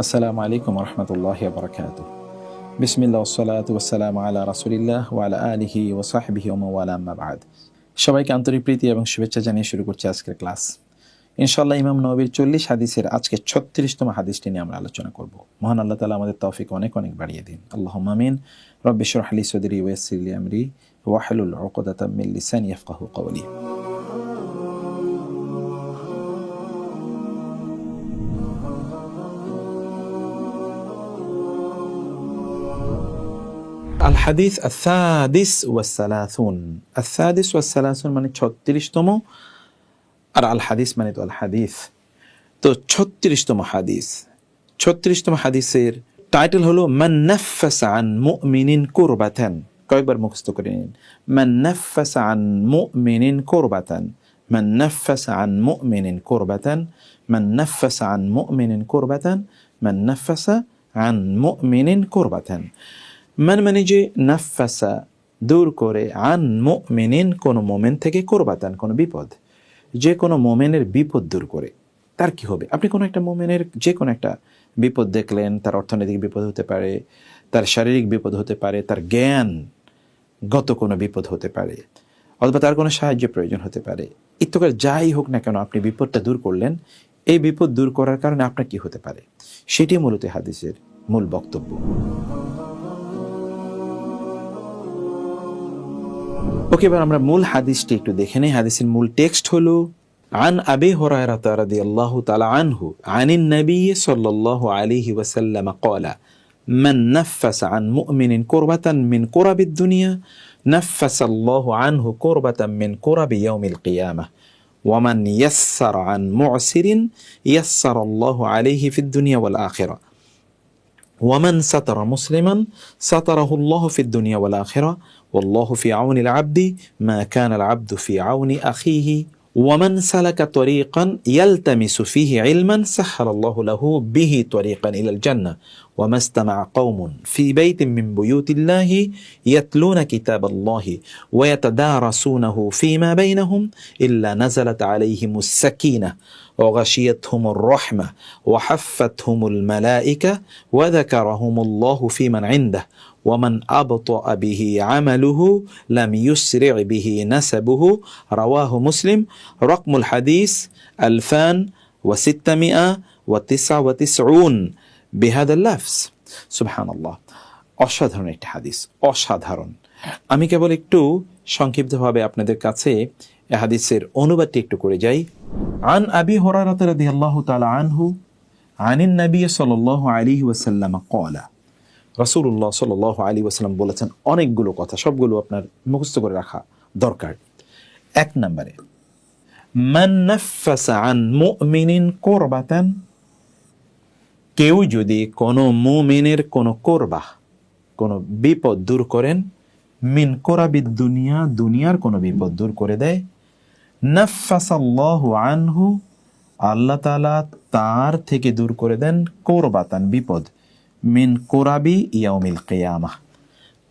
আসসালামু আলাইকুম রহমতুল্লাহি ওয়া বারাকাতুহু। বিসমিল্লাহ ওয়াসসালাতু ওয়াসসালামু আলা রাসূলিল্লাহ ওয়া আলা আলিহি ওয়া সাহবিহি ওয়া মাওয়ালা, আম্মা বা'দ। সবাইকে আন্তরিক প্রীতি এবং শুভেচ্ছা জানিয়ে শুরু করছি আজকের ক্লাস। ইনশাআল্লাহ ইমাম নববীর 40 হাদিসের আজকে 36তম হাদিসটি নিয়ে আমরা আলোচনা করব। মহান আল্লাহ তাআলা আমাদের তৌফিক অনেক অনেক বাড়িয়ে দিন। আল্লাহুম্মা আমিন। রব্বি ইশরাহ লি সাদরি ওয়া ইয়াসসির লি আমরি ওয়াহলুল উকদাতাম মিন লিসানি ইয়াফকাহু কওলি। আল হাদিস আস-সাদিস ওয়াস-সালাসুন। আস-সাদিস ওয়াস-সালাসুন মানে 36তম, আর আল হাদিস মানে তো আল হাদিস। তো 36তম হাদিস, 36তম হাদিসের টাইটেল হলো মান নাফাসা আন মুমিনিন কুরবাতান। কয়েকবার মুখস্থ করে নিন। মান নাফাসা আন মুমিনিন কুরবাতান, মান নাফাসা আন মুমিনিন কুরবাতান, মান নাফাসা আন মুমিনিন কুরবাতান, মান নাফাসা আন মুমিনিন কুরবাতান। মান মানে যে, নাফাসা দূর করে, আন মুমিনিন কোন মোমেন থেকে, কুরবাতান কোন বিপদ, যে কোনো মোমেনের বিপদ দূর করে। তার কি হবে? আপনি কোনো একটা মোমেনের যে কোনো একটা বিপদ দেখলেন, তার অর্থনৈতিক বিপদ হতে পারে, তার শারীরিক বিপদ হতে পারে, তার জ্ঞানগত কোনো বিপদ হতে পারে, অথবা তার কোনো সাহায্য প্রয়োজন হতে পারে। ইত্যকার যাই হোক না কেন, আপনি বিপদটা দূর করলেন। এই বিপদ দূর করার কারণে আপনার কি হতে পারে, সেটি মূলত হাদিসের মূল বক্তব্য। ওকে, এবার আমরা মূল হাদিসটি একটু দেখে নেই। হাদিসের মূল টেক্সট হলো আন আবি হুরায়রা রাদিয়াল্লাহু তাআলা আনহু আনিন নবী সাল্লাল্লাহু আলাইহি ওয়াসাল্লাম قال من نفس عن مؤمن كربة من كرب الدنيا نفس الله عنه كربة من كرب يوم القيامة ومن يسر عن معسر يسر الله عليه في الدنيا والآخرة ومن ستر مسلما ستره الله في الدنيا والآخرة والله في عون العبد ما كان العبد في عون أخيه ومن سلك طريقا يلتمس فيه علما سهل الله له به طريقا إلى الجنة وما استمع قوم في بيت من بيوت الله يتلون كتاب الله ويتدارسونه فيما بينهم إلا نزلت عليهم السكينة وغشيتهم الرحمة وحفتهم الملائكة وذكرهم الله في من عنده ومن أبطأ به عمله لم يسرع به نسبه رواه مسلم رقم الحديث 2699 بهذا اللفظ سبحان الله। অসাধারণ একটি হাদিস, অসাধারণ। আমি কেবল একটু সংক্ষিপ্তভাবে আপনাদের কাছে এই হাদিসের অনুবাদটি একটু করে যাই। আন আবি হুরায়রা রাদিয়াল্লাহু তাআলা আনহু আনিন নবী সাল্লাল্লাহু আলাইহি ওয়াসাল্লাম قال রাসূলুল্লাহ সাল্লাল্লাহু আলাইহি ওয়াসাল্লাম বলেছেন অনেকগুলো কথা, সবগুলো আপনার মুখস্থ করে রাখা দরকার। এক নম্বরে, মান নাফাসা আন মুমিনিন কুরবাতান, কেউ যদি কোনো মুমিনের কোনো কুরবা, কোনো বিপদ দূর করেন, মিন কুরাবিদ দুনিয়া, দুনিয়ার কোনো বিপদ দূর করে দেয়, নাফাসাল্লাহু আনহু, আল্লাহ তাআলা তার থেকে দূর করে দেন, কুরবাতান বিপদ, মিন কুরাবি ইয়াউমিল কিয়ামাহ,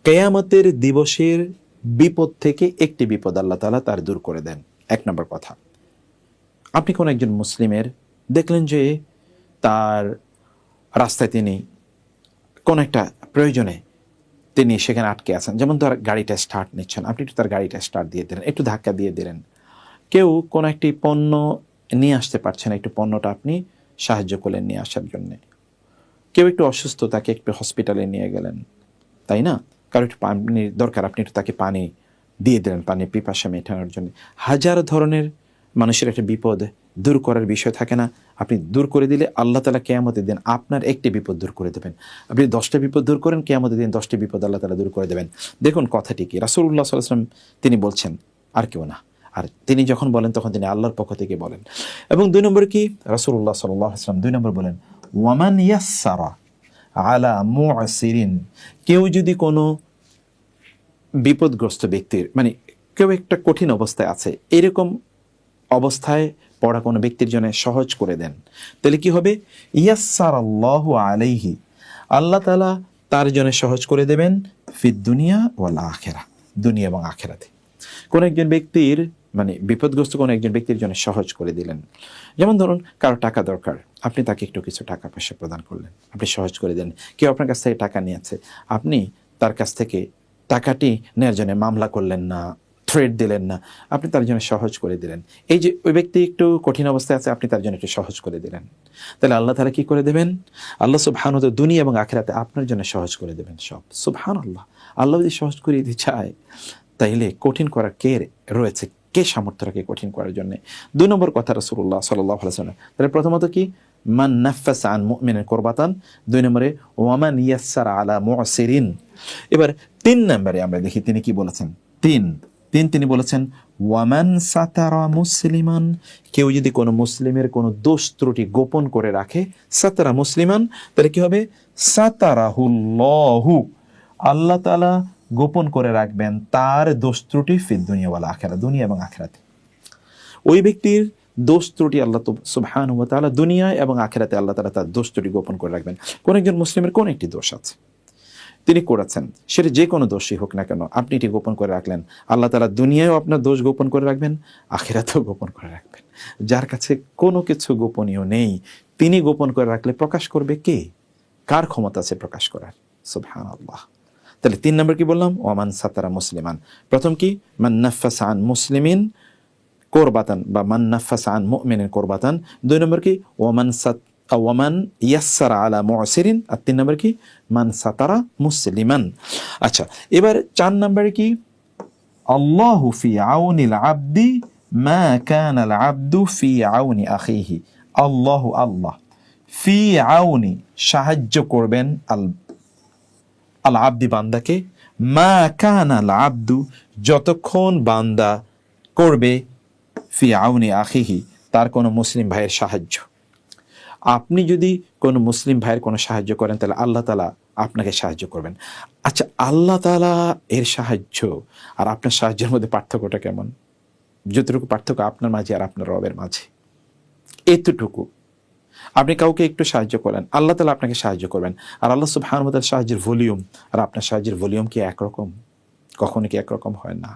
কিয়ামতের দিবসের বিপদ থেকে একটি বিপদ আল্লাহ তাআলা তার দূর করে দেন। এক নম্বর কথা। আপনি কোন একজন মুসলিমের দেখলেন যে তার রাস্তায় তিনি কোন একটা প্রয়োজনে তিনি সেখানে আটকে আছেন, যেমন তার গাড়িটা স্টার্ট নিচ্ছেন, আপনি একটু তার গাড়িটা স্টার্ট দিয়ে দিলেন, একটু ধাক্কা দিয়ে দিলেন। কেউ কোনো একটি পণ্য নিয়ে আসতে পারছেন, একটু পণ্যটা আপনি সাহায্য করলেন নিয়ে আসার জন্যে। কেউ একটু অসুস্থ, তাকে একটু হসপিটালে নিয়ে গেলেন, তাই না? কারো একটু পানির দরকার, আপনি একটু তাকে পানি দিয়ে দিলেন, পানির পিপাসা মেটানোর জন্য। হাজার ধরনের মানুষের একটা বিপদ দূর করার বিষয় থাকে না? আপনি দূর করে দিলে আল্লাহ তাআলা কিয়ামতের দিন আপনার একটি বিপদ দূর করে দেবেন। আপনি 10টা বিপদ দূর করেন, কিয়ামতের দিন 10টি বিপদ আল্লাহ তাআলা দূর করে দেবেন। দেখুন কথাটি কি, রাসূলুল্লাহ সাল্লাল্লাহু আলাইহি ওয়াসাল্লাম তিনি বলছেন, আর কেউ না। আর তিনি যখন বলেন তখন তিনি আল্লাহর পক্ষ থেকে বলেন। এবং 2 নম্বর কি, রাসূলুল্লাহ সাল্লাল্লাহু আলাইহি ওয়াসাল্লাম 2 নম্বর বলেন, ওয়ামান ইয়াসসারা আলা মুআসিরিন, কেউ যদি কোনো বিপদগ্রস্ত ব্যক্তির, মানে কেউ একটা কঠিন অবস্থায় আছে, এরকম অবস্থায় পড়া কোনো ব্যক্তির জন্য সহজ করে দেন, তাহলে কি হবে? ইয়াসসারাল্লাহু আলাইহি, আল্লাহ তাআলা তার জন্য সহজ করে দেবেন, ফিদ দুনিয়া ওয়াল আখিরা, দুনিয়া এবং আখিরাতে। কোন একজন ব্যক্তির মানে বিপদগ্রস্ত কোনো একজন ব্যক্তির জন্য সহজ করে দিলেন। যেমন ধরুন কারো টাকা দরকার, আপনি তাকে একটু কিছু টাকা পয়সা প্রদান করলেন, আপনি সহজ করে দিলেন। কেউ আপনার কাছ থেকে টাকা নিয়েছে, আপনি তার কাছ থেকে টাকাটি নেওয়ার জন্য মামলা করলেন না, থ্রেট দিলেন না, আপনি তার জন্য সহজ করে দিলেন। এই যে ওই ব্যক্তি একটু কঠিন অবস্থায় আছে, আপনি তার জন্য একটু সহজ করে দিলেন, তাহলে আল্লাহ তাআলা কি করে দেবেন? আল্লাহ সুবহানাহু ওয়া তাআলা দুনিয়া এবং আখিরাতে আপনার জন্য সহজ করে দেবেন সব। সুবহানাল্লাহ, আল্লাহ যদি সহজ করে দিতে চায় তাইলে কঠিন করার কে রয়েছে, কে সামর্থ্য রাখে কঠিন করার জন্য? 2 নম্বর কথা রাসূলুল্লাহ সাল্লাল্লাহু আলাইহি ওয়াসাল্লাম। তাহলে প্রথমত কি, মান নাফাসা আন মুমিনিন কুরবাতান, 2 নম্বরে ওয়ামান ইয়াসসারা আলা মুসিরিন। এবার 3 নম্বরে আমরা দেখি তিনি কি বলেছেন। তিনি বলেছেন ওয়ামান সাতারা মুসলিমান, কেউ যদি কোনো মুসলিমের কোনো দোষ ত্রুটি গোপন করে রাখে, সাতারা মুসলিমান, তাহলে কি হবে? সাতারাহুল্লাহু, আল্লাহ তাআলা গোপন করে রাখবেন তার দোষ ত্রুটি ফিদ দুনিয়া ওয়াল আখিরা, দুনিয়া এবং আখিরাতে। ওই ব্যক্তির দোষ ত্রুটি আল্লাহ সুবহানাহু ওয়া তাআলা দুনিয়ায় এবং আখিরাতে আল্লাহ তাআলা তার দোষ ত্রুটি গোপন করে রাখবেন। কোন একজন মুসলিমের কোন একটি দোষ আছে তিনি করেছেন, সেটা যে কোনো দোষই হোক না কেন, আপনি এটি গোপন করে রাখলেন, আল্লাহ তাআলা দুনিয়ায়ও আপনার দোষ গোপন করে রাখবেন, আখিরাতেও গোপন করে রাখবেন। যার কাছে কোনো কিছু গোপনীয় নেই তিনি গোপন করে রাখলে প্রকাশ করবে কে? কার ক্ষমতা আছে প্রকাশ করার? সুবহানাল্লাহ। তাহলে 3 নম্বর কি বললাম? ওয়ামান সাতারা মুসলিমান। প্রথম কি, মান নাফাসা আন মুসলিমিন কুরবাতান বা মান নাফাসা আন মুমিনিন কুরবাতান। 2 নম্বর কি, ওয়ামান ইয়াসসারা আলা মুসিরিন। আর 3 নম্বর কি, মান সাতারা মুসলিমান। আচ্ছা, এবার 4 নম্বরে কি, আল্লাহু ফি আউনিল আবদি মা কানাল আবদু ফি আউনি আখিহি। আল্লাহ ফি আউনি, সাহায্য করবেন আল আবদি, বান্দাকে, মা কানাল আবদু, যতক্ষণ বান্দা করবে, ফি আউনি আখিহি, তার কোনো মুসলিম ভাইয়ের সাহায্য। আপনি যদি কোনো মুসলিম ভাইয়ের কোনো সাহায্য করেন তাহলে আল্লাহ তাআলা আপনাকে সাহায্য করবেন। আচ্ছা, আল্লাহ তাআলা এর সাহায্য আর আপনার সাহায্যের মধ্যে পার্থক্যটা কেমন? যতটুকু পার্থক্য আপনার মাঝে আর আপনার রবের মাঝে, এতটুকু। আপনি কাউকে একটু সাহায্য করেন, আল্লাহ তাআলা আপনাকে সাহায্য করবেন। আর আল্লাহ সুবহানাহু ওয়া তাআলার সাহায্যের ভলিউম আর আপনার সাহায্যের ভলিউম কি একরকম? কখনো কি একরকম হয় না।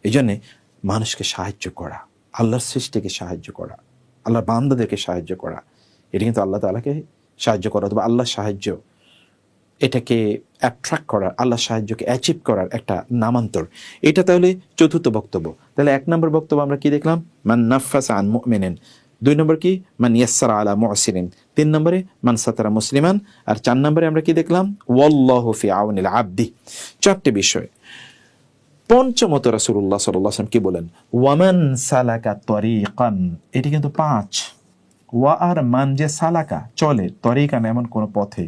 এই জন্যে মানুষকে সাহায্য করা, আল্লাহর সৃষ্টিকে সাহায্য করা, আল্লাহর বান্দাদেরকে সাহায্য করা, এটা কিন্তু আল্লাহ তাআলাকে সাহায্য করা অথবা আল্লাহর সাহায্য, এটাকে অ্যাট্রাক্ট করার, আল্লাহর সাহায্যকে অ্যাচিভ করার একটা নামান্তর। এটা তাহলে চতুর্থ বক্তব্য। তাহলে 1 নম্বর বক্তব্য আমরা কি দেখলাম? মান নাফাসা আন মুমিনিন। 2 নম্বর কি, মান ইয়াসসারা আলা মুসিরিন। 3 নম্বরে মান সাতারা মুসলিমান। আর 4 নম্বরে আমরা কি দেখলাম? ওয়াল্লাহু ফি আউনিল আবদি। 4টে বিষয়। পঞ্চমত রাসূলুল্লাহ সাল্লাল্লাহু আলাইহি ওয়াসাল্লাম কি বলেন? ওয়ামান সালাকা তরিকান, এটি কিন্তু 5। ওয়া আর মান, যে সালাকা চলে, তরিকান এমন কোন পথে,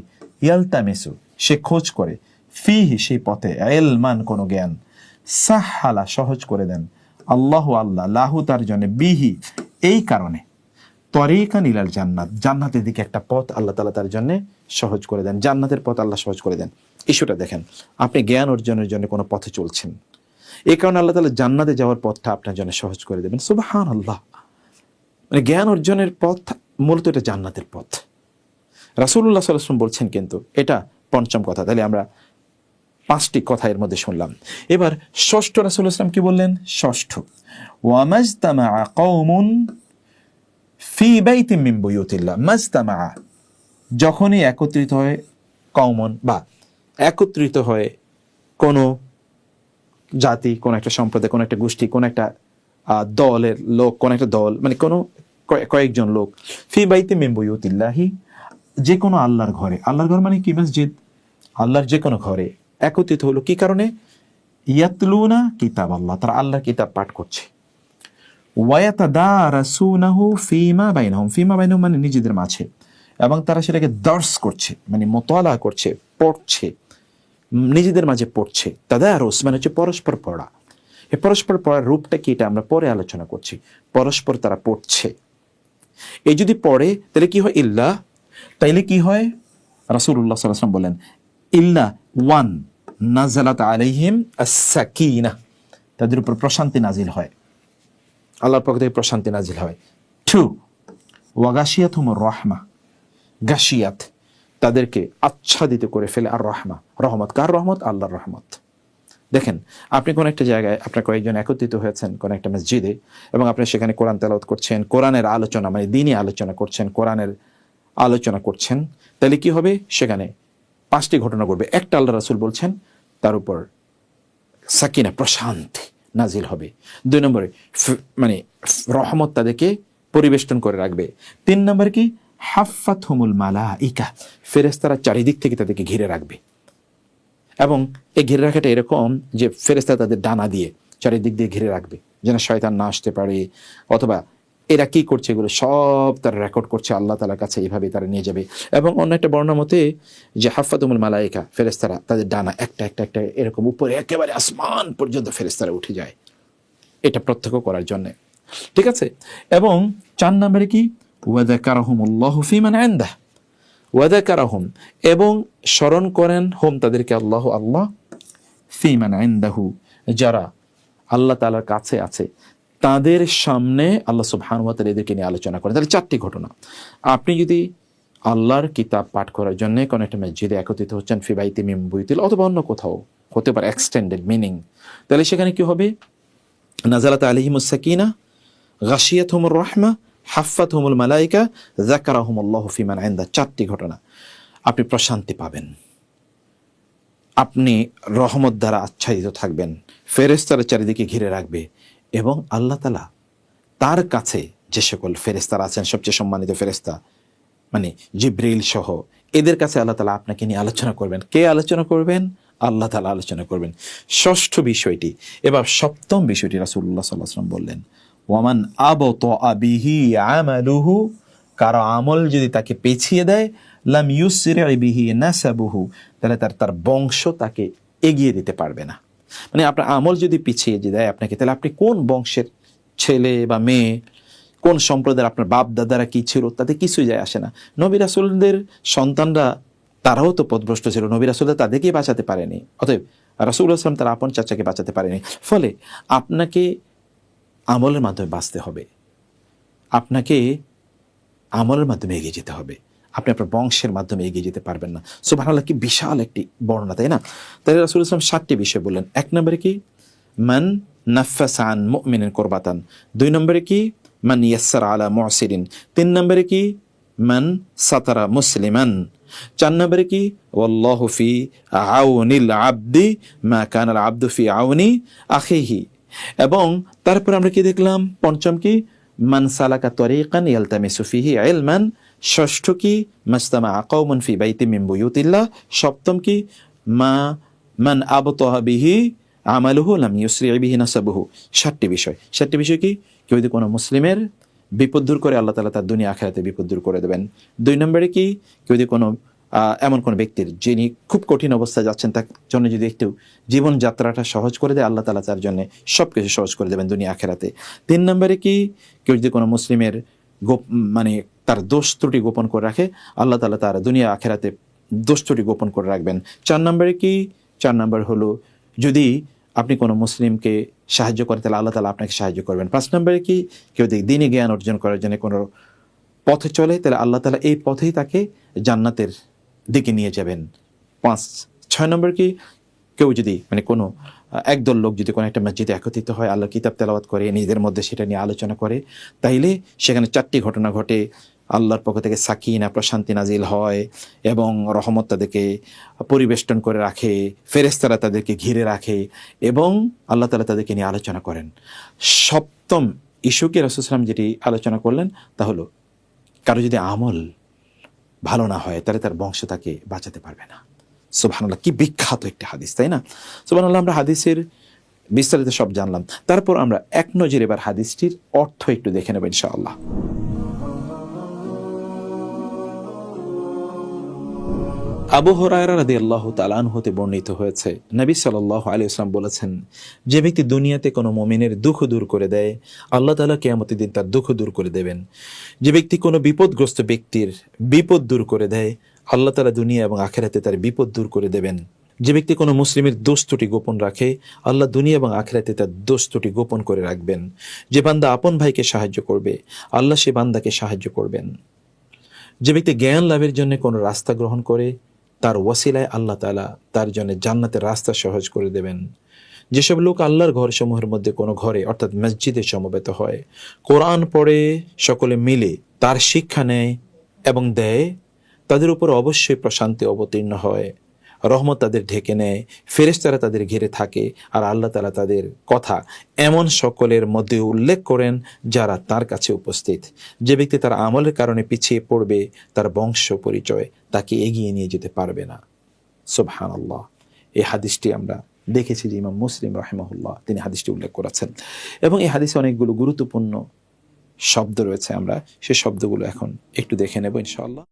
ইয়ালতামিসু সে খোঁজ করে, ফিহি সেই পথে, ইলমান কোন জ্ঞান, সাহালা সহজ করে দেন, আল্লাহু আল্লাহ, লাহু তার জন্য, বিহি এই কারণে, তরিকান ইলাল জান্নাত জান্নাতের দিকে একটা পথ আল্লাহ তাআলা তার জন্য সহজ করে দেন, জান্নাতের পথ আল্লাহ সহজ করে দেন। ইস্যুটা দেখেন, আপনি জ্ঞান অর্জনের জন্য কোনো পথে চলছেন, এই কারণে আল্লাহ তাআলা জান্নাতে যাওয়ার পথটা আপনার জন্য সহজ করে দেবেন। সুবহানাল্লাহ। মানে জ্ঞান অর্জনের পথ মূলত এটা জান্নাতের পথ। রাসূলুল্লাহ সাল্লাল্লাহু আলাইহি ওয়াসাল্লাম বলছেন, কিন্তু এটা পঞ্চম কথা। তাহলে আমরা 5টি কথা এর মধ্যে শুনলাম। এবার ষষ্ঠ, রাসূলুল্লাহ সাল্লাল্লাহু আলাইহি ওয়াসাল্লাম কি বললেন? ষষ্ঠ, ওয়ামাজতামাআ কওমুন ফি বাইতিন মিন বুয়ুতিল্লাহ। মাজতামাআ, যখনই একত্রিত হয়, কওমন বা একত্রিত হয় কোনো জাতি, কোন একটা সম্প্রদায়, কোন একটা গোষ্ঠী, কোন একটা দলের লোক, কোন একটা দল, মানে কোনো কয়েকজন লোক, ফি বাইতিন মিন বুয়ুতিল্লাহি, যে কোনো আল্লাহর ঘরে, আল্লাহর ঘর মানে কি? মসজিদ, আল্লাহর যে কোনো ঘরে একত্রিত হলো, কি কারণে? ইয়াতলুনা কিতাব আল্লাহ, তারা আল্লাহর কিতাব পাঠ করছে, ওয়ায়াতাদারাসুনাহু ফিমা বাইনহুম, ফিমা বাইনহুম মানে নিজেদের মাঝে, এবং তারা সেটাকে দর্স করছে, মানে মুতালা করছে, পড়ছে, নিজেদের মাঝে পড়ছে। তাদারুস মানে হচ্ছে পরস্পর পড়া। এই পরস্পর পড়ার রূপটা কি, এটা আমরা পরে আলোচনা করছি। পরস্পর তারা পড়ছে, এই যদি পড়ে তাহলে কি হয়? ইল্লা, তাইলে কি হয়? রাসূলুল্লাহ সাল্লাল্লাহু আলাইহি ওয়াসাল্লাম বলেন, ইল্লা 1 নাযালাত আলাইহিম আস-সাকিনাহ, তাদের উপর প্রশান্তি নাজিল হয়, আল্লাহর পক্ষ থেকে প্রশান্তি নাজিল হয়। 2 ওয়া গাশিয়াতুহুমুর রাহমা, গাশিয়াত তাদেরকে আচ্ছাদিত করে ফেলে, আর রহমা, রহমত, কার রহমত? আল্লাহর রহমত। দেখেন, আপনি কোন একটা জায়গায় আপনার কয়েকজন একত্রিত হয়েছেন কোন একটা মসজিদে, এবং আপনি সেখানে কোরআন তেলাওয়াত করছেন, কোরআনের আলোচনা মানে দ্বীনি আলোচনা করছেন, কোরআনের আলোচনা করছেন, তাহলে কি হবে? সেখানে 5টি ঘটনা ঘটবে। একটা, আল্লাহ রাসূল বলছেন তার উপর সাকিনা, প্রশান্তি নাজিল হবে। 2 নম্বরে মানে রহমত তাদেরকে পরিবেষ্টন করে রাখবে। 3 নম্বর কি? হাফাতহুমুল মালাইকা, ফেরেশতারা চারিদিক থেকে তাদেরকে ঘিরে রাখবে। এবং এই ঘিরে রাখাটা এরকম যে ফেরেশতা তাদের ডানা দিয়ে চারিদিক দিয়ে ঘিরে রাখবে, যেন শয়তান না আসতে পারে, অথবা এরা কি করছে এগুলো সব তারা রেকর্ড করছে আল্লাহ তাআলার কাছে, এইভাবে তারা নিয়ে যাবে। এবং অন্য একটা বর্ণনা মতে যে হাফাতুমুল মালাইকা, ফেরেশতারা তাদের ডানা একটা একটা একটা এরকম উপরে একেবারে আসমান পর্যন্ত ফেরেশতারা উঠে যায়, এটা প্রত্যক্ষ করার জন্য। ঠিক আছে। এবং 4 নম্বরে কি? ওয়াযাকারাহুমুল্লাহু ফীমান ইনদাহ, ওয়াযাকারাহুম, এবং স্মরণ করেন হুম তাদেরকে, আল্লাহ ফীমান ইনদাহু, যারা আল্লাহ তাআলার কাছে আছে তাদের সামনে আল্লাহ সুবহানাহু ওয়া তাআলা এদেরকে নিয়ে আলোচনা করেন। তাহলে 4টি ঘটনা। আপনি যদি আল্লাহর কিতাব পাঠ করার জন্য কোনো একটা মসজিদে একত্রিত হচ্ছেন, ফি বাইতি মিন বুয়ুতিল, অথবা অন্য কোথাও হতে পারে এক্সটেন্ডেড মিনিং, তাহলে সেখানে কি হবে? নাযালাত আলাইহিমুস সাকিনা, গাশিয়াতহুমুর রাহমা, হাফাতহুমুল মালাইকা, যাকারাহুমুল্লাহু ফীমান ইনদাহ। 4টি ঘটনা। আপনি প্রশান্তি পাবেন, আপনি রহমত দ্বারা আচ্ছাদিত থাকবেন, ফেরেশতারা চারিদিকে ঘিরে রাখবে, এবং আল্লাহ তাআলা তার কাছে যে সকল ফেরেশতারা আছেন, সবচেয়ে সম্মানিত ফেরেশতা মানে জিবরিল সহ, এদের কাছে আল্লাহ তাআলা আপনাকে নিয়ে আলোচনা করবেন। কে আলোচনা করবেন? আল্লাহ তাআলা আলোচনা করবেন। 6ষ্ঠ বিষয়টি। এবার 7ম বিষয়টি রাসূলুল্লাহ সাল্লাল্লাহু আলাইহি ওয়াসাল্লাম বললেন, ওয়ামান আবতা বিহি আমালুহু, কারো আমল যদি তাকে পেছিয়ে দেয়, লাম ইউসরি বিহি নাসাবুহু, তাহলে তার বংশ তাকে এগিয়ে দিতে পারবে না। মানে আপনার আমল যদি পিছিয়ে দেয় আপনাকে, তাহলে আপনি কোন বংশের ছেলে বা মেয়ে, কোন সম্প্রদায়ের আপনার বাপ দাদারা কি ছিল, তাতে কিছুই যায় আসে না। নবী রাসূলদের সন্তানরা তারাও তো পথভ্রষ্ট ছিল, নবী রাসূলরা তাদেরকেই বাঁচাতে পারেনি, অতএব রাসূলুল্লাহ সাল্লাল্লাহু আলাইহি ওয়াসাল্লাম তার আপন চাচাকে বাঁচাতে পারেনি। ফলে আপনাকে আমলের মাধ্যমে বাঁচতে হবে, আপনাকে আমলের মাধ্যমে এগিয়ে যেতে হবে, আপনি আপনার বংশের মাধ্যমে এগিয়ে যেতে পারবেন না। সুবহানাল্লাহ, কি বিশাল একটি বর্ণনা, তাই না? তাই রাসূলুল্লাহ সাল্লাল্লাহু আলাইহি ওয়াসাল্লাম 7টি বিষয় বললেন। 1 নম্বরে কি? মান নাফাসা আন মুমিনিন কুরবাতান। 2 নম্বরে কি? মান ইয়াসসারা আলা মুসিরিন। 3 নম্বরে কি? মান সাতারা মুসলিমান। 4 নম্বরে কি? ওয়াল্লাহু ফি আউনিল আবদি মা কানাল আবদু ফি আউনি আখিহি। এবং তারপর আমরা কি দেখলাম? 5ম কি? মান সালাকা তরিকান ইয়ালতামিসু ফিহি ইলমান। 6ষ্ঠ কি? মাস্তামা কওমুন ফি বাইতিম মিন বুয়ুতিল্লাহ। 7ম কি? মান আবতাহা বিহি আমালুহু লাম ইউসরি বিহি নাসাবুহু। 7টি বিষয়। 7টি বিষয় কি? কেউ যদি কোনো মুসলিমের বিপদ দূর করে, আল্লাহ তাআলা তার দুনিয়া আখিরাতে বিপদ দূর করে দেবেন। 2 নম্বরে কি? কেউ যদি কোনো এমন কোন ব্যক্তির যিনি খুব কঠিন অবস্থায় যাচ্ছেন, তার জন্য যদি একটু জীবনযাত্রাটা সহজ করে দেয়, আল্লাহ তাআলা তার জন্য সব কিছু সহজ করে দেবেন দুনিয়া আখিরাতে। 3 নম্বরে কি? কেউ যদি কোনো মুসলিমের মানে তার দোষ ত্রুটি গোপন করে রাখে, আল্লাহ তাআলা তার দুনিয়া আখিরাতে দোষ ত্রুটি গোপন করে রাখবেন। 4 নম্বরে কি? 4 নম্বর হলো, যদি আপনি কোনো মুসলিমকে সাহায্য করেন, তাহলে আল্লাহ তাআলা আপনাকে সাহায্য করবেন। 5 নম্বরে কি? কেউ যদি দ্বীনি জ্ঞান অর্জন করার জন্য কোনো পথে চলে, তাহলে আল্লাহ তাআলা এই পথেই তাকে জান্নাতের দিকে নিয়ে যাবেন। 6 নম্বর কি? কেউ যদি মানে কোনো একদল লোক যদি কোনো একটা মসজিদে একত্রিত হয়, আল্লাহর কিতাব তেলাওয়াত করে, নিজেদের মধ্যে সেটা নিয়ে আলোচনা করে, তাইলে সেখানে 4টি ঘটনা ঘটে। আল্লাহর পক্ষ থেকে সাকিনা, প্রশান্তি নাজিল হয়, এবং রহমত তাদেরকে পরিবেষ্টন করে রাখে, ফেরেশতারা তাদেরকে ঘিরে রাখে, এবং আল্লাহ তাআলা তাদেরকে নিয়ে আলোচনা করেন। 7ম ইস্যুকে রাসূল সাল্লাল্লাহু আলাইহি ওয়াসাল্লাম যেটি আলোচনা করলেন তা হলো, কারো যদি আমল ভালো না হয়, তাহলে তার বংশ তাকে বাঁচাতে পারবে না। সুবহানাল্লাহ, কি বিখ্যাত একটি হাদিস, তাই না? সুবহানাল্লাহ, আমরা হাদিসের বিস্তারিত সব জানলাম। তারপর আমরা এক নজরে এবার হাদিসটির অর্থ একটু দেখে নেব ইনশাআল্লাহ। আবু হুরায়রা রাদিয়াল্লাহু তাআলা আনহু হতে বর্ণিত হয়েছে, নবী সাল্লাল্লাহু আলাইহি ওয়াসাল্লাম বলেছেন, যে ব্যক্তি দুনিয়াতে কোনো মুমিনের দুঃখ দূর করে দেয়, আল্লাহ তাআলা কিয়ামতের দিন তার দুঃখ দূর করে দেবেন। যে ব্যক্তি কোনো বিপদগ্রস্ত ব্যক্তির বিপদ দূর করে দেয়, আল্লাহ তাআলা দুনিয়া এবং আখিরাতে তার বিপদ দূর করে দেবেন। যে ব্যক্তি কোনো মুসলিমের দোষ ত্রুটি গোপন রাখে, আল্লাহ দুনিয়া এবং আখিরাতে তার দোষ ত্রুটি গোপন করে রাখবেন। যে বান্দা আপন ভাইকে সাহায্য করবে, আল্লাহ সে বান্দাকে সাহায্য করবেন। যে ব্যক্তি জ্ঞান লাভের জন্য কোনো রাস্তা গ্রহণ করে, তার ওয়াসিলায় আল্লাহ তাআলা তার জন্য জান্নাতের রাস্তা সহজ করে দেবেন। যেসব লোক আল্লাহর ঘরসমূহের মধ্যে কোনো ঘরে অর্থাৎ মসজিদে সমবেত হয়, কোরআন পড়ে সকলে মিলে তার শিক্ষা নেয় এবং দেয়, তাদের উপর অবশ্যই প্রশান্তি অবতীর্ণ হয়, রহমত তাদের ঢেকে নেয়, ফেরেশতারা তাদের ঘিরে থাকে, আর আল্লাহ তাআলা তাদের কথা এমন সকলের মধ্যে উল্লেখ করেন যারা তার কাছে উপস্থিত। যে ব্যক্তি তার আমলের কারণে পিছিয়ে পড়বে, তার বংশ পরিচয় তাকে এগিয়ে নিয়ে যেতে পারবে না। সুবহানাল্লাহ। এই হাদিসটি আমরা দেখেছি যে ইমাম মুসলিম রাহিমাহুল্লাহ তিনি হাদিসটি উল্লেখ করেছেন, এবং এই হাদিসে অনেকগুলো গুরুত্বপূর্ণ শব্দ রয়েছে। আমরা সে শব্দগুলো এখন একটু দেখে নেব ইনশাআল্লাহ।